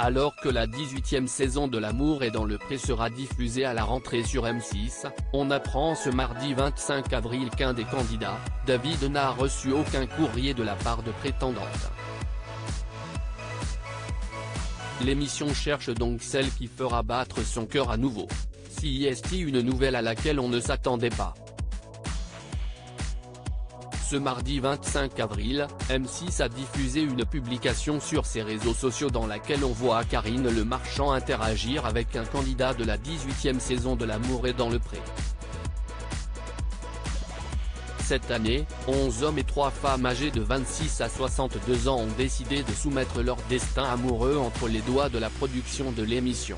Alors que la 18e saison de L'amour est dans le pré sera diffusée à la rentrée sur M6, on apprend ce mardi 25 avril qu'un des candidats, David, n'a reçu aucun courrier de la part de prétendantes. L'émission cherche donc celle qui fera battre son cœur à nouveau. CIST, une nouvelle à laquelle on ne s'attendait pas. Ce mardi 25 avril, M6 a diffusé une publication sur ses réseaux sociaux dans laquelle on voit Karine Le Marchand interagir avec un candidat de la 18e saison de L'amour est dans le pré. Cette année, 11 hommes et 3 femmes âgés de 26 à 62 ans ont décidé de soumettre leur destin amoureux entre les doigts de la production de l'émission.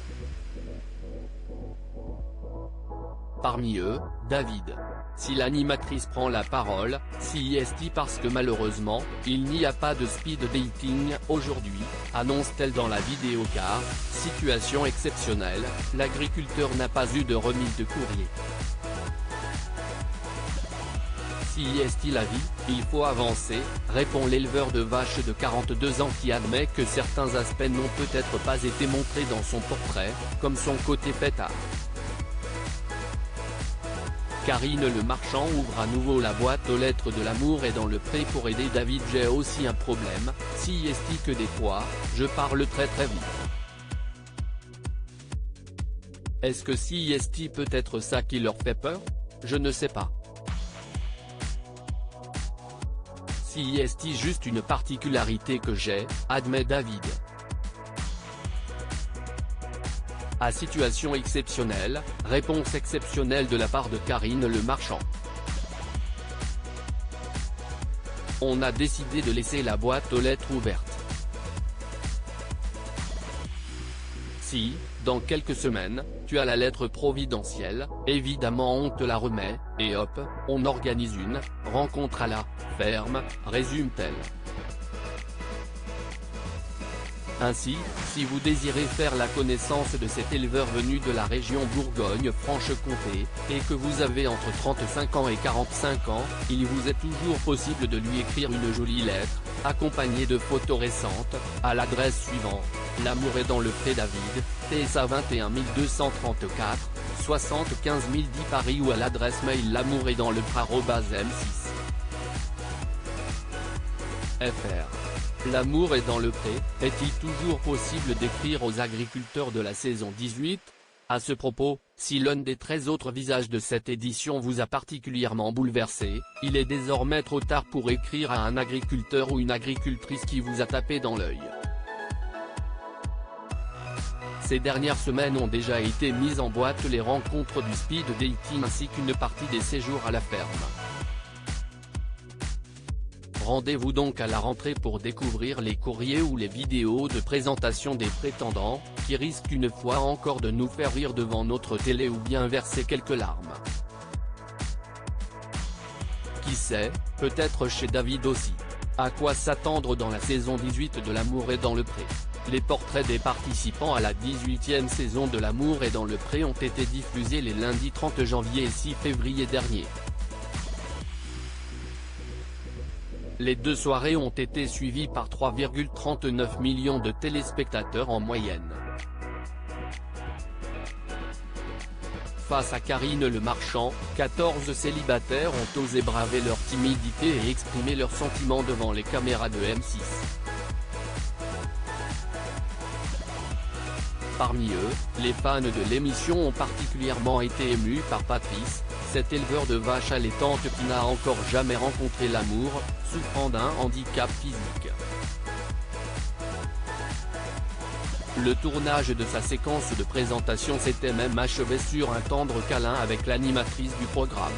Parmi eux, David. Si l'animatrice prend la parole, CIST parce que malheureusement, il n'y a pas de speed dating aujourd'hui, annonce-t-elle dans la vidéo car, situation exceptionnelle, l'agriculteur n'a pas eu de remise de courrier. CIST la vie, il faut avancer, répond l'éleveur de vaches de 42 ans qui admet que certains aspects n'ont peut-être pas été montrés dans son portrait, comme son côté pétard. Karine Le Marchand ouvre à nouveau la boîte aux lettres de L'amour est dans le pré pour aider David. J'ai aussi un problème, CIST, que des fois, je parle très vite. Est-ce que CIST peut être ça qui leur fait peur? Je ne sais pas. CIST, juste une particularité que j'ai, admet David. À situation exceptionnelle, réponse exceptionnelle de la part de Karine Le Marchand. On a décidé de laisser la boîte aux lettres ouverte. Si, dans quelques semaines, tu as la lettre providentielle, évidemment on te la remet, et hop, on organise une rencontre à la ferme, résume-t-elle. Ainsi, si vous désirez faire la connaissance de cet éleveur venu de la région Bourgogne-Franche-Comté, et que vous avez entre 35 ans et 45 ans, il vous est toujours possible de lui écrire une jolie lettre, accompagnée de photos récentes, à l'adresse suivante: L'amour est dans le pré David, TSA 21 234, 75 010 Paris, ou à l'adresse mail lamourestdanslepre@m6.fr. L'amour est dans le pré, est-il toujours possible d'écrire aux agriculteurs de la saison 18 ? À ce propos, si l'un des 13 autres visages de cette édition vous a particulièrement bouleversé, il est désormais trop tard pour écrire à un agriculteur ou une agricultrice qui vous a tapé dans l'œil. Ces dernières semaines ont déjà été mises en boîte les rencontres du speed dating ainsi qu'une partie des séjours à la ferme. Rendez-vous donc à la rentrée pour découvrir les courriers ou les vidéos de présentation des prétendants, qui risquent une fois encore de nous faire rire devant notre télé ou bien verser quelques larmes. Qui sait, peut-être chez David aussi. À quoi s'attendre dans la saison 18 de L'amour est dans le pré? Les portraits des participants à la 18e saison de L'amour est dans le pré ont été diffusés les lundis 30 janvier et 6 février dernier. Les deux soirées ont été suivies par 3,39 millions de téléspectateurs en moyenne. Face à Karine Le Marchand, 14 célibataires ont osé braver leur timidité et exprimer leurs sentiments devant les caméras de M6. Parmi eux, les fans de l'émission ont particulièrement été émus par Patrice, cet éleveur de vaches allaitantes qui n'a encore jamais rencontré l'amour, souffrant d'un handicap physique. Le tournage de sa séquence de présentation s'était même achevé sur un tendre câlin avec l'animatrice du programme.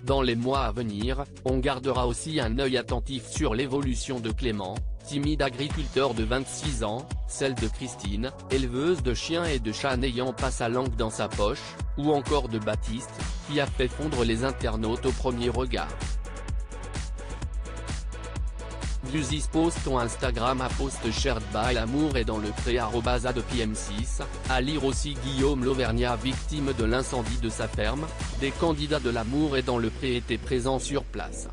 Dans les mois à venir, on gardera aussi un œil attentif sur l'évolution de Clément, timide agriculteur de 26 ans, celle de Christine, éleveuse de chiens et de chats n'ayant pas sa langue dans sa poche, ou encore de Baptiste, qui a fait fondre les internautes au premier regard. Views post ton Instagram à post shared by L'amour est dans le pré @adepim6, à lire aussi Guillaume l'Auvergnat victime de l'incendie de sa ferme, des candidats de L'amour est dans le pré étaient présents sur place.